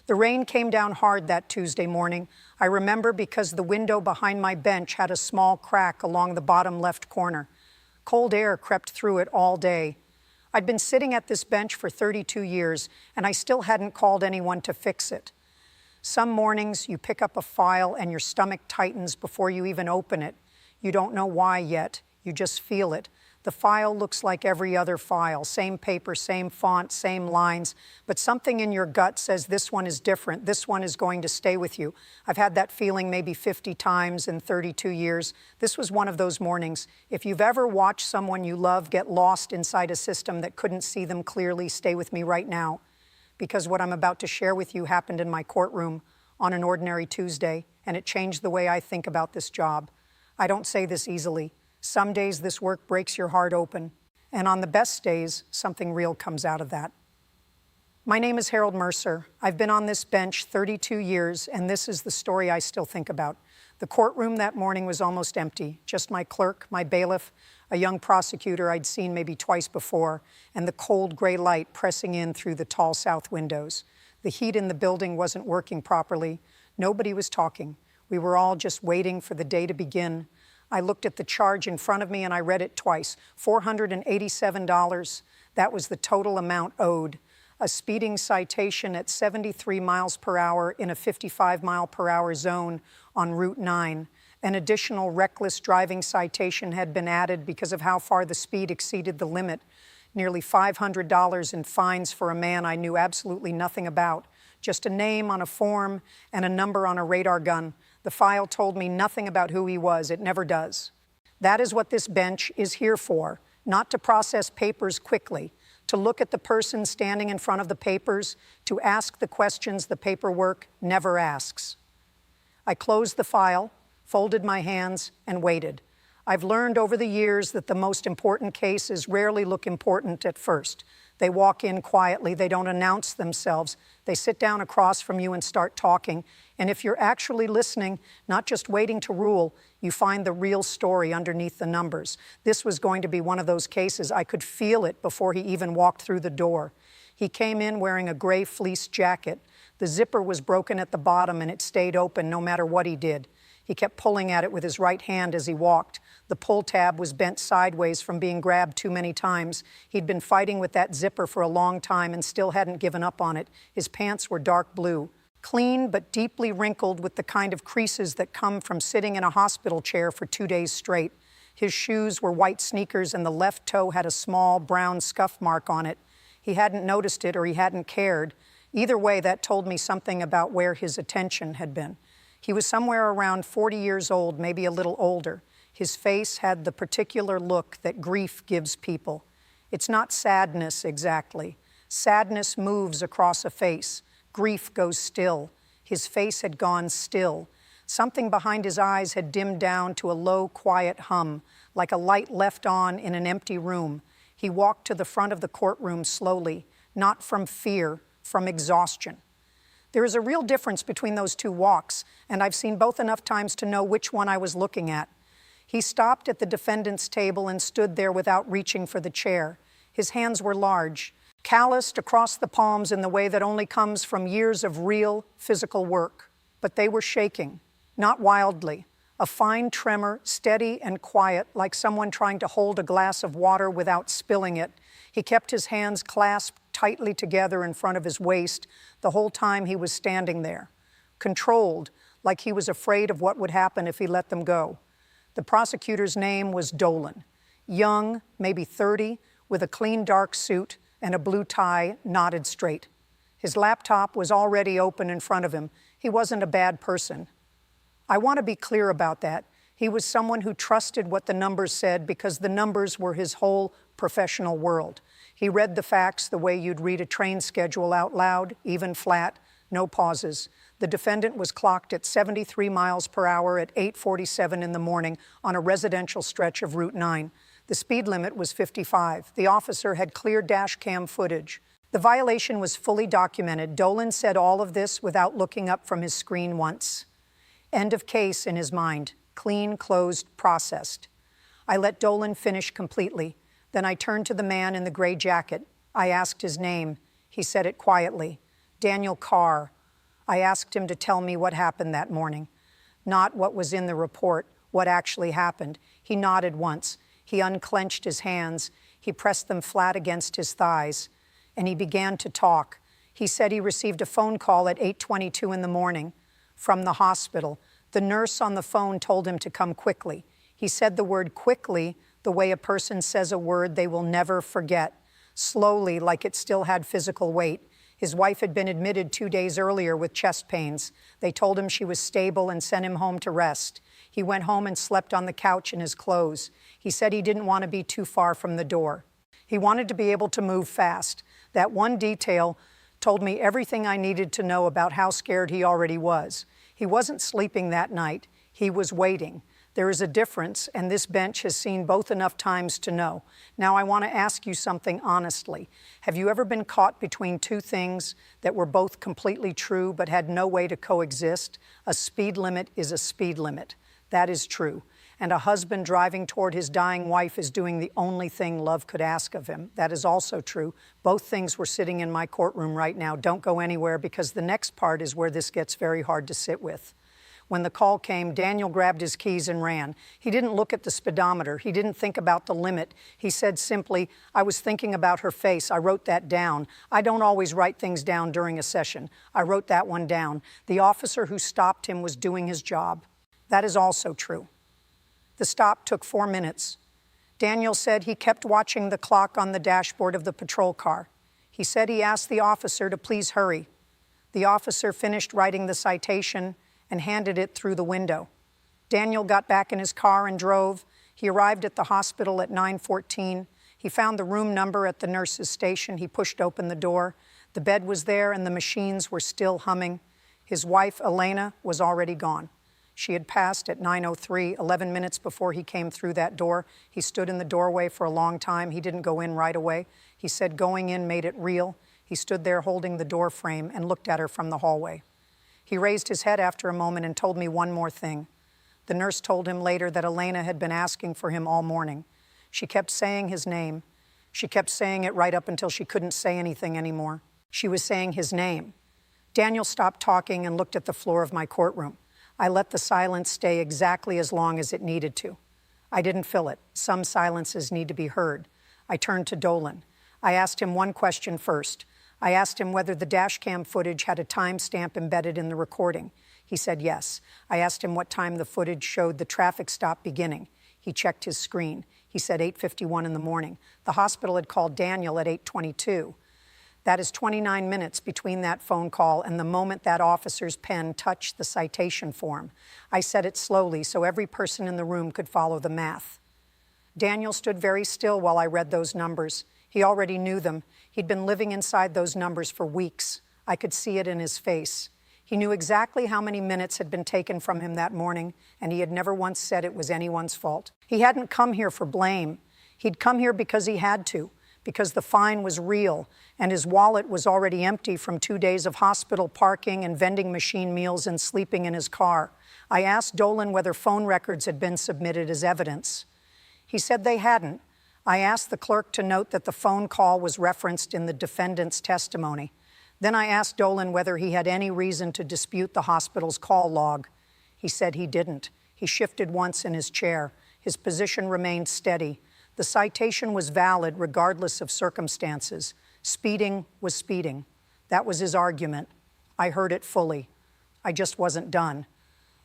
The rain came down hard that Tuesday morning. I remember because the window behind my bench had a small crack along the bottom left corner. Cold air crept through it all day. I'd been sitting at this bench for 32 years, and I still hadn't called anyone to fix it. Some mornings you pick up a file and your stomach tightens before you even open it. You don't know why yet. You just feel it. The file looks like every other file, same paper, same font, same lines, but something in your gut says this one is different, this one is going to stay with you. I've had that feeling maybe 50 times in 32 years. This was one of those mornings. If you've ever watched someone you love get lost inside a system that couldn't see them clearly, stay with me right now, because what I'm about to share with you happened in my courtroom on an ordinary Tuesday, and it changed the way I think about this job. I don't say this easily. Some days this work breaks your heart open, and on the best days, something real comes out of that. My name is Harold Mercer. I've been on this bench 32 years, and this is the story I still think about. The courtroom that morning was almost empty, just my clerk, my bailiff, a young prosecutor I'd seen maybe twice before, and the cold gray light pressing in through the tall south windows. The heat in the building wasn't working properly. Nobody was talking. We were all just waiting for the day to begin. I looked at the charge in front of me and I read it twice. $487. That was the total amount owed. A speeding citation at 73 miles per hour in a 55 mile per hour zone on Route 9. An additional reckless driving citation had been added because of how far the speed exceeded the limit. Nearly $500 in fines for a man I knew absolutely nothing about. Just a name on a form and a number on a radar gun. The file told me nothing about who he was. It never does. That is what this bench is here for, not to process papers quickly, to look at the person standing in front of the papers, to ask the questions the paperwork never asks. I closed the file, folded my hands, and waited. I've learned over the years that the most important cases rarely look important at first. They walk in quietly, they don't announce themselves, they sit down across from you and start talking. And if you're actually listening, not just waiting to rule, you find the real story underneath the numbers. This was going to be one of those cases. I could feel it before he even walked through the door. He came in wearing a gray fleece jacket. The zipper was broken at the bottom and it stayed open no matter what he did. He kept pulling at it with his right hand as he walked. The pull tab was bent sideways from being grabbed too many times. He'd been fighting with that zipper for a long time and still hadn't given up on it. His pants were dark blue, clean but deeply wrinkled with the kind of creases that come from sitting in a hospital chair for 2 days straight. His shoes were white sneakers and the left toe had a small brown scuff mark on it. He hadn't noticed it or he hadn't cared. Either way, that told me something about where his attention had been. He was somewhere around 40 years old, maybe a little older. His face had the particular look that grief gives people. It's not sadness exactly. Sadness moves across a face. Grief goes still. His face had gone still. Something behind his eyes had dimmed down to a low, quiet hum, like a light left on in an empty room. He walked to the front of the courtroom slowly, not from fear, from exhaustion. There is a real difference between those two walks, and I've seen both enough times to know which one I was looking at. He stopped at the defendant's table and stood there without reaching for the chair. His hands were large, calloused across the palms in the way that only comes from years of real physical work. But they were shaking, not wildly. A fine tremor, steady and quiet, like someone trying to hold a glass of water without spilling it. He kept his hands clasped tightly together in front of his waist the whole time he was standing there, controlled, like he was afraid of what would happen if he let them go. The prosecutor's name was Dolan, young, maybe 30, with a clean dark suit and a blue tie knotted straight. His laptop was already open in front of him. He wasn't a bad person. I want to be clear about that. He was someone who trusted what the numbers said because the numbers were his whole professional world. He read the facts the way you'd read a train schedule out loud, even flat, no pauses. The defendant was clocked at 73 miles per hour at 8:47 in the morning on a residential stretch of Route 9. The speed limit was 55. The officer had clear dash cam footage. The violation was fully documented. Dolan said all of this without looking up from his screen once. End of case in his mind. Clean, closed, processed. I let Dolan finish completely. Then I turned to the man in the gray jacket. I asked his name. He said it quietly. Daniel Carr. I asked him to tell me what happened that morning. Not what was in the report, what actually happened. He nodded once. He unclenched his hands. He pressed them flat against his thighs, and he began to talk. He said he received a phone call at 8:22 in the morning from the hospital. The nurse on the phone told him to come quickly. He said the word quickly the way a person says a word they will never forget, slowly, like it still had physical weight. His wife had been admitted 2 days earlier with chest pains. They told him she was stable and sent him home to rest. He went home and slept on the couch in his clothes. He said he didn't want to be too far from the door. He wanted to be able to move fast. That one detail told me everything I needed to know about how scared he already was. He wasn't sleeping that night. He was waiting. There is a difference, and this bench has seen both enough times to know. Now I want to ask you something honestly. Have you ever been caught between two things that were both completely true but had no way to coexist? A speed limit is a speed limit. That is true. And a husband driving toward his dying wife is doing the only thing love could ask of him. That is also true. Both things were sitting in my courtroom right now. Don't go anywhere, because the next part is where this gets very hard to sit with. When the call came, Daniel grabbed his keys and ran. He didn't look at the speedometer. He didn't think about the limit. He said simply, "I was thinking about her face. I wrote that down. I don't always write things down during a session. I wrote that one down." The officer who stopped him was doing his job. That is also true. The stop took 4 minutes. Daniel said he kept watching the clock on the dashboard of the patrol car. He said he asked the officer to please hurry. The officer finished writing the citation and handed it through the window. Daniel got back in his car and drove. He arrived at the hospital at 9:14. He found the room number at the nurse's station. He pushed open the door. The bed was there and the machines were still humming. His wife, Elena, was already gone. She had passed at 9:03, 11 minutes before he came through that door. He stood in the doorway for a long time. He didn't go in right away. He said going in made it real. He stood there holding the door frame and looked at her from the hallway. He raised his head after a moment and told me one more thing. The nurse told him later that Elena had been asking for him all morning. She kept saying his name. She kept saying it right up until she couldn't say anything anymore. She was saying his name. Daniel stopped talking and looked at the floor of my courtroom. I let the silence stay exactly as long as it needed to. I didn't fill it. Some silences need to be heard. I turned to Dolan. I asked him one question first. I asked him whether the dash cam footage had a timestamp embedded in the recording. He said yes. I asked him what time the footage showed the traffic stop beginning. He checked his screen. He said 8:51 in the morning. The hospital had called Daniel at 8:22. That is 29 minutes between that phone call and the moment that officer's pen touched the citation form. I said it slowly so every person in the room could follow the math. Daniel stood very still while I read those numbers. He already knew them. He'd been living inside those numbers for weeks. I could see it in his face. He knew exactly how many minutes had been taken from him that morning, and he had never once said it was anyone's fault. He hadn't come here for blame. He'd come here because he had to, because the fine was real, and his wallet was already empty from 2 days of hospital parking and vending machine meals and sleeping in his car. I asked Dolan whether phone records had been submitted as evidence. He said they hadn't. I asked the clerk to note that the phone call was referenced in the defendant's testimony. Then I asked Dolan whether he had any reason to dispute the hospital's call log. He said he didn't. He shifted once in his chair. His position remained steady. The citation was valid regardless of circumstances. Speeding was speeding. That was his argument. I heard it fully. I just wasn't done.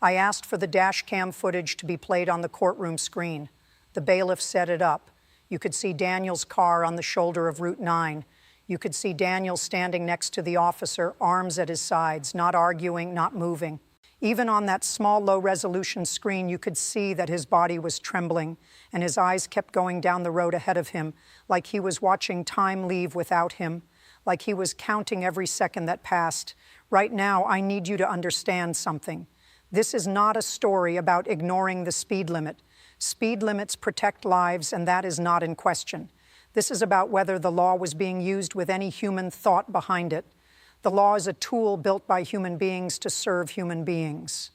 I asked for the dash cam footage to be played on the courtroom screen. The bailiff set it up. You could see Daniel's car on the shoulder of Route 9. You could see Daniel standing next to the officer, arms at his sides, not arguing, not moving. Even on that small, low-resolution screen, you could see that his body was trembling, and his eyes kept going down the road ahead of him, like he was watching time leave without him, like he was counting every second that passed. Right now, I need you to understand something. This is not a story about ignoring the speed limit. Speed limits protect lives, and that is not in question. This is about whether the law was being used with any human thought behind it. The law is a tool built by human beings to serve human beings.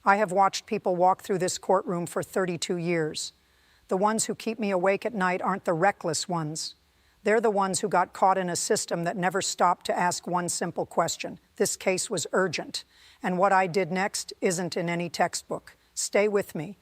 I have watched people walk through this courtroom for 32 years. The ones who keep me awake at night aren't the reckless ones. They're the ones who got caught in a system that never stopped to ask one simple question. This case was urgent, and what I did next isn't in any textbook. Stay with me.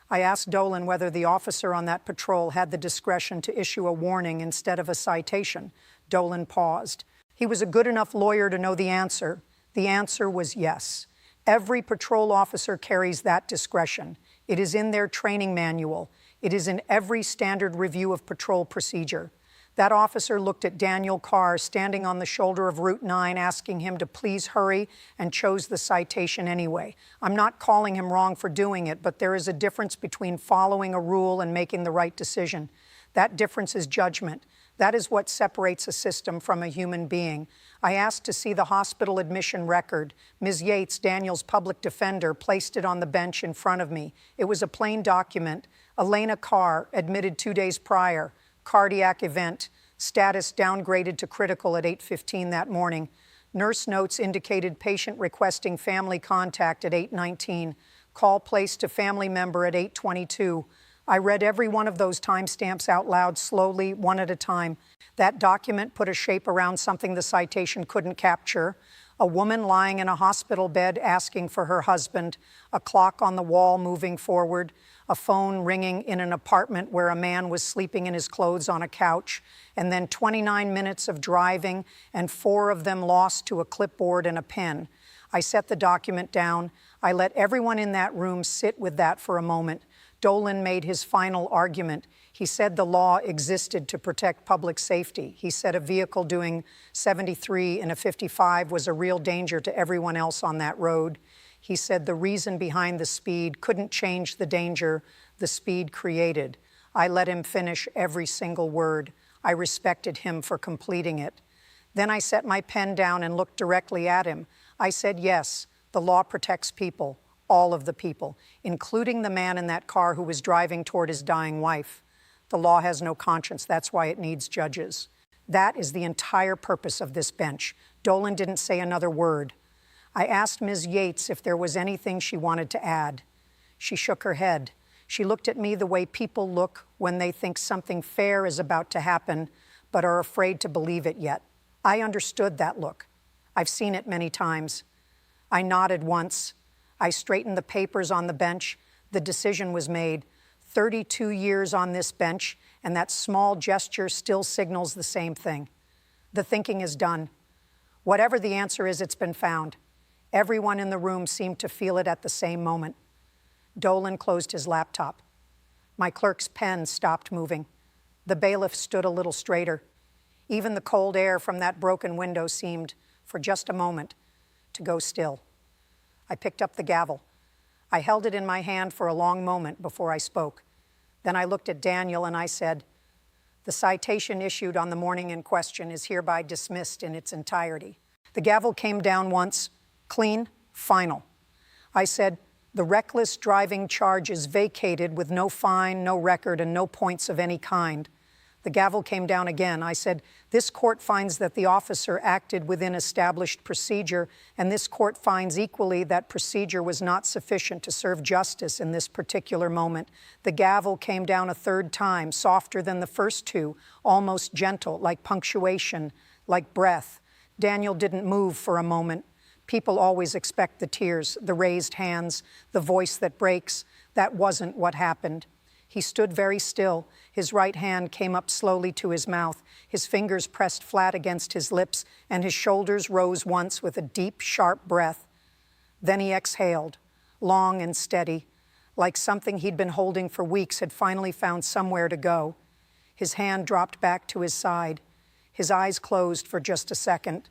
I asked Dolan whether the officer on that patrol had the discretion to issue a warning instead of a citation. Dolan paused. He was a good enough lawyer to know the answer. The answer was yes. Every patrol officer carries that discretion. It is in their training manual. It is in every standard review of patrol procedure. That officer looked at Daniel Carr standing on the shoulder of Route 9 asking him to please hurry and chose the citation anyway. I'm not calling him wrong for doing it, but there is a difference between following a rule and making the right decision. That difference is judgment. That is what separates a system from a human being. I asked to see the hospital admission record. Ms. Yates, Daniel's public defender, placed it on the bench in front of me. It was a plain document. Elena Carr, admitted 2 days prior. Cardiac event. Status downgraded to critical at 8:15 that morning. Nurse notes indicated patient requesting family contact at 8:19. Call placed to family member at 8:22. I read every one of those timestamps out loud slowly, one at a time. That document put a shape around something the citation couldn't capture. A woman lying in a hospital bed asking for her husband, a clock on the wall moving forward, a phone ringing in an apartment where a man was sleeping in his clothes on a couch, and then 29 minutes of driving and 4 of them lost to a clipboard and a pen. I set the document down. I let everyone in that room sit with that for a moment. Dolan made his final argument. He said the law existed to protect public safety. He said a vehicle doing 73 in a 55 was a real danger to everyone else on that road. He said the reason behind the speed couldn't change the danger the speed created. I let him finish every single word. I respected him for completing it. Then I set my pen down and looked directly at him. I said, yes, the law protects people, all of the people, including the man in that car who was driving toward his dying wife. The law has no conscience. That's why it needs judges. That is the entire purpose of this bench. Dolan didn't say another word. I asked Ms. Yates if there was anything she wanted to add. She shook her head. She looked at me the way people look when they think something fair is about to happen, but are afraid to believe it yet. I understood that look. I've seen it many times. I nodded once. I straightened the papers on the bench. The decision was made. 32 years on this bench, and that small gesture still signals the same thing. The thinking is done. Whatever the answer is, it's been found. Everyone in the room seemed to feel it at the same moment. Dolan closed his laptop. My clerk's pen stopped moving. The bailiff stood a little straighter. Even the cold air from that broken window seemed, for just a moment, to go still. I picked up the gavel. I held it in my hand for a long moment before I spoke. Then I looked at Daniel and I said, the citation issued on the morning in question is hereby dismissed in its entirety. The gavel came down once, clean, final. I said, the reckless driving charge is vacated with no fine, no record, and no points of any kind. The gavel came down again. I said, this court finds that the officer acted within established procedure, and this court finds equally that procedure was not sufficient to serve justice in this particular moment. The gavel came down a third time, softer than the first two, almost gentle, like punctuation, like breath. Daniel didn't move for a moment. People always expect the tears, the raised hands, the voice that breaks. That wasn't what happened. He stood very still. His right hand came up slowly to his mouth. His fingers pressed flat against his lips, and his shoulders rose once with a deep, sharp breath. Then he exhaled, long and steady, like something he'd been holding for weeks had finally found somewhere to go. His hand dropped back to his side. His eyes closed for just a second.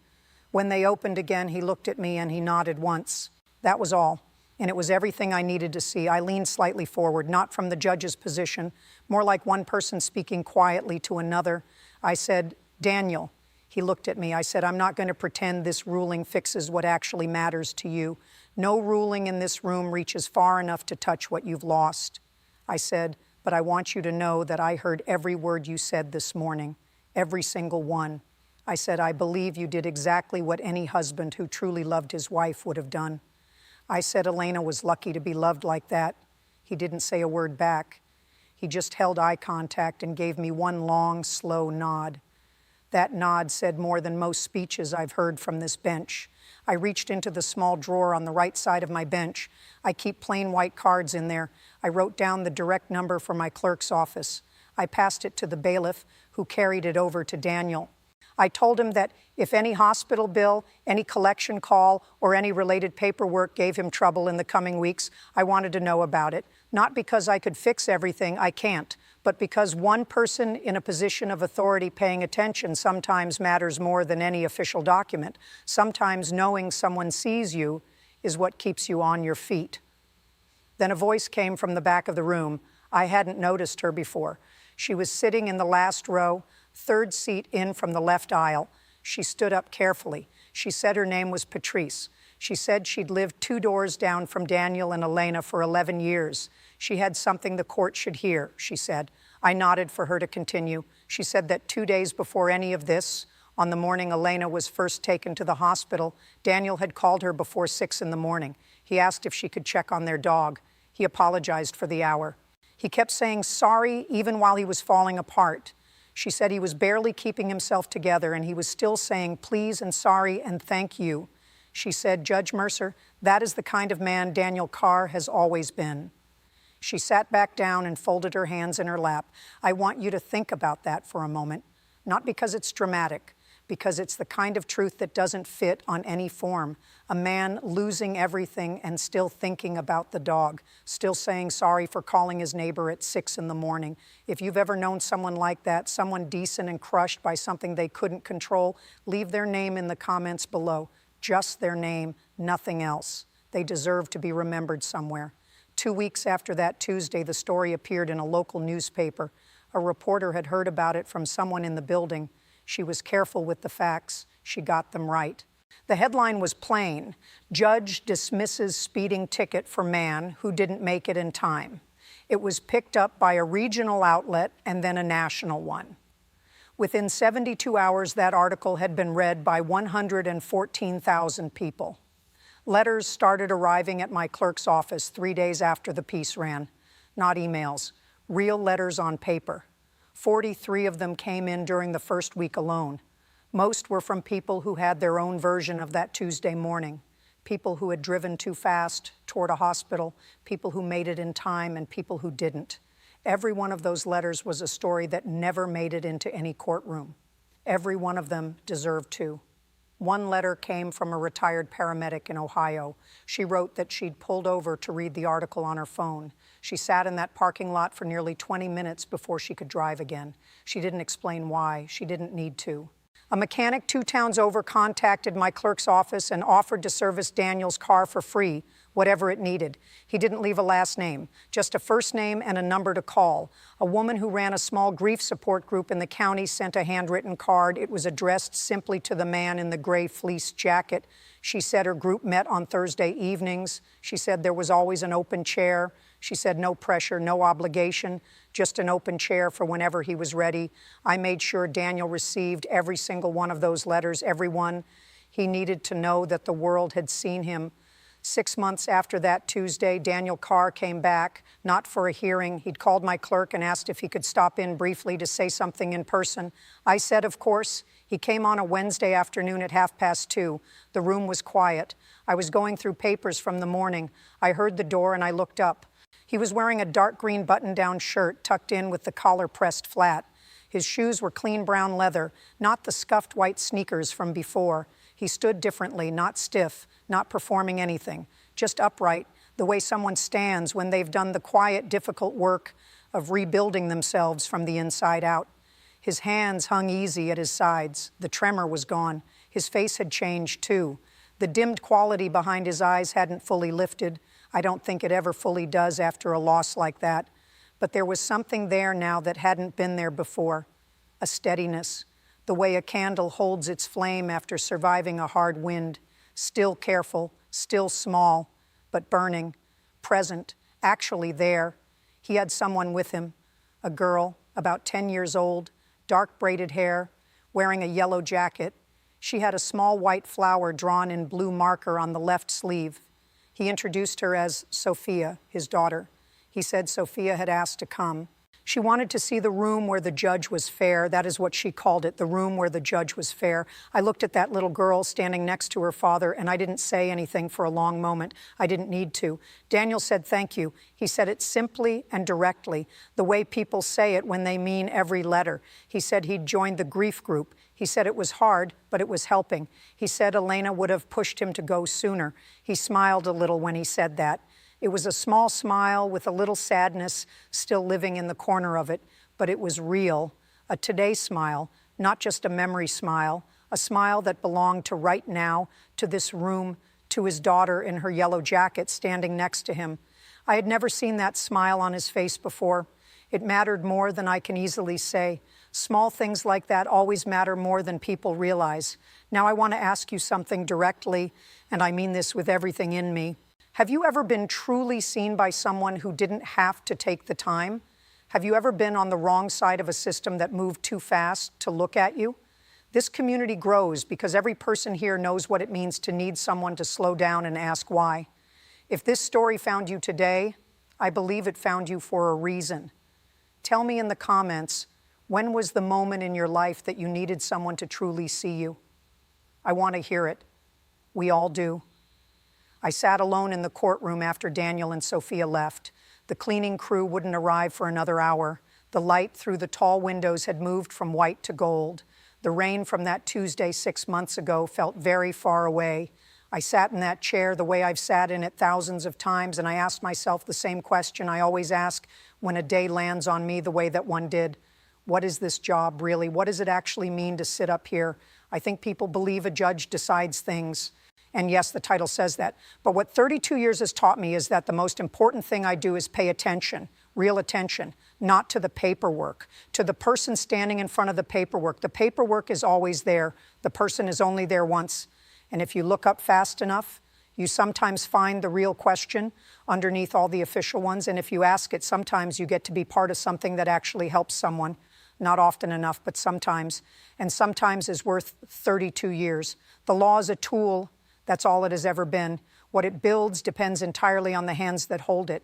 When they opened again, he looked at me and he nodded once. That was all. And it was everything I needed to see. I leaned slightly forward, not from the judge's position, more like one person speaking quietly to another. I said, Daniel. He looked at me. I said, I'm not going to pretend this ruling fixes what actually matters to you. No ruling in this room reaches far enough to touch what you've lost. I said, but I want you to know that I heard every word you said this morning, every single one. I said, I believe you did exactly what any husband who truly loved his wife would have done. I said Elena was lucky to be loved like that. He didn't say a word back. He just held eye contact and gave me one long, slow nod. That nod said more than most speeches I've heard from this bench. I reached into the small drawer on the right side of my bench. I keep plain white cards in there. I wrote down the direct number for my clerk's office. I passed it to the bailiff, who carried it over to Daniel. I told him that if any hospital bill, any collection call, or any related paperwork gave him trouble in the coming weeks, I wanted to know about it. Not because I could fix everything, I can't, but because one person in a position of authority paying attention sometimes matters more than any official document. Sometimes knowing someone sees you is what keeps you on your feet. Then a voice came from the back of the room. I hadn't noticed her before. She was sitting in the last row, third seat in from the left aisle. She stood up carefully. She said her name was Patrice. She said she'd lived 2 doors down from Daniel and Elena for 11 years. She had something the court should hear, she said. I nodded for her to continue. She said that 2 days before any of this, on the morning Elena was first taken to the hospital, Daniel had called her before 6 in the morning. He asked if she could check on their dog. He apologized for the hour. He kept saying sorry even while he was falling apart. She said he was barely keeping himself together and he was still saying please and sorry and thank you. She said, Judge Mercer, that is the kind of man Daniel Carr has always been. She sat back down and folded her hands in her lap. I want you to think about that for a moment, not because it's dramatic, because it's the kind of truth that doesn't fit on any form. A man losing everything and still thinking about the dog, still saying sorry for calling his neighbor at 6 in the morning. If you've ever known someone like that, someone decent and crushed by something they couldn't control, leave their name in the comments below. Just their name, nothing else. They deserve to be remembered somewhere. 2 weeks after that Tuesday, the story appeared in a local newspaper. A reporter had heard about it from someone in the building. She was careful with the facts. She got them right. The headline was plain: Judge dismisses speeding ticket for man who didn't make it in time. It was picked up by a regional outlet and then a national one. Within 72 hours, that article had been read by 114,000 people. Letters started arriving at my clerk's office 3 days after the piece ran. Not emails, real letters on paper. 43 of them came in during the first week alone. Most were from people who had their own version of that Tuesday morning. People who had driven too fast toward a hospital, people who made it in time, and people who didn't. Every one of those letters was a story that never made it into any courtroom. Every one of them deserved to. One letter came from a retired paramedic in Ohio. She wrote that she'd pulled over to read the article on her phone. She sat in that parking lot for nearly 20 minutes before she could drive again. She didn't explain why. She didn't need to. A mechanic 2 towns over contacted my clerk's office and offered to service Daniel's car for free, whatever it needed. He didn't leave a last name, just a first name and a number to call. A woman who ran a small grief support group in the county sent a handwritten card. It was addressed simply to the man in the gray fleece jacket. She said her group met on Thursday evenings. She said there was always an open chair. She said no pressure, no obligation, just an open chair for whenever he was ready. I made sure Daniel received every single one of those letters, every one. He needed to know that the world had seen him. 6 months after that Tuesday, Daniel Carr came back, not for a hearing. He'd called my clerk and asked if he could stop in briefly to say something in person. I said, of course. He came on a Wednesday afternoon at 2:30. The room was quiet. I was going through papers from the morning. I heard the door and I looked up. He was wearing a dark green button-down shirt tucked in with the collar pressed flat. His shoes were clean brown leather, not the scuffed white sneakers from before. He stood differently, not stiff, not performing anything, just upright, the way someone stands when they've done the quiet, difficult work of rebuilding themselves from the inside out. His hands hung easy at his sides. The tremor was gone. His face had changed, too. The dimmed quality behind his eyes hadn't fully lifted. I don't think it ever fully does after a loss like that. But there was something there now that hadn't been there before, a steadiness, the way a candle holds its flame after surviving a hard wind, still careful, still small, but burning, present, actually there. He had someone with him, a girl, about 10 years old, dark braided hair, wearing a yellow jacket. She had a small white flower drawn in blue marker on the left sleeve. He introduced her as Sophia, his daughter. He said Sophia had asked to come. She wanted to see the room where the judge was fair. That is what she called it, the room where the judge was fair. I looked at that little girl standing next to her father, and I didn't say anything for a long moment. I didn't need to. Daniel said thank you. He said it simply and directly, the way people say it when they mean every letter. He said he'd joined the grief group. He said it was hard, but it was helping. He said Elena would have pushed him to go sooner. He smiled a little when he said that. It was a small smile with a little sadness still living in the corner of it, but it was real, a today smile, not just a memory smile, a smile that belonged to right now, to this room, to his daughter in her yellow jacket standing next to him. I had never seen that smile on his face before. It mattered more than I can easily say. Small things like that always matter more than people realize. Now I want to ask you something directly, and I mean this with everything in me. Have you ever been truly seen by someone who didn't have to take the time? Have you ever been on the wrong side of a system that moved too fast to look at you? This community grows because every person here knows what it means to need someone to slow down and ask why. If this story found you today, I believe it found you for a reason. Tell me in the comments, when was the moment in your life that you needed someone to truly see you? I want to hear it. We all do. I sat alone in the courtroom after Daniel and Sophia left. The cleaning crew wouldn't arrive for another hour. The light through the tall windows had moved from white to gold. The rain from that Tuesday 6 months ago felt very far away. I sat in that chair the way I've sat in it thousands of times, and I asked myself the same question I always ask when a day lands on me the way that one did. What is this job really? What does it actually mean to sit up here? I think people believe a judge decides things. And yes, the title says that. But what 32 years has taught me is that the most important thing I do is pay attention, real attention, not to the paperwork, to the person standing in front of the paperwork. The paperwork is always there. The person is only there once. And if you look up fast enough, you sometimes find the real question underneath all the official ones. And if you ask it, sometimes you get to be part of something that actually helps someone. Not often enough, but sometimes. And sometimes is worth 32 years. The law is a tool. That's all it has ever been. What it builds depends entirely on the hands that hold it.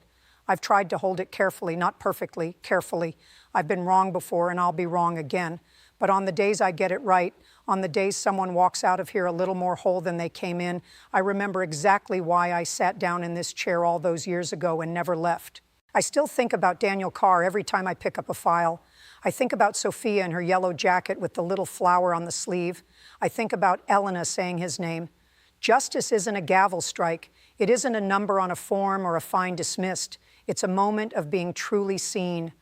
I've tried to hold it carefully, not perfectly, carefully. I've been wrong before, and I'll be wrong again. But on the days I get it right, on the days someone walks out of here a little more whole than they came in, I remember exactly why I sat down in this chair all those years ago and never left. I still think about Daniel Carr every time I pick up a file. I think about Sophia in her yellow jacket with the little flower on the sleeve. I think about Elena saying his name. Justice isn't a gavel strike. It isn't a number on a form or a fine dismissed. It's a moment of being truly seen.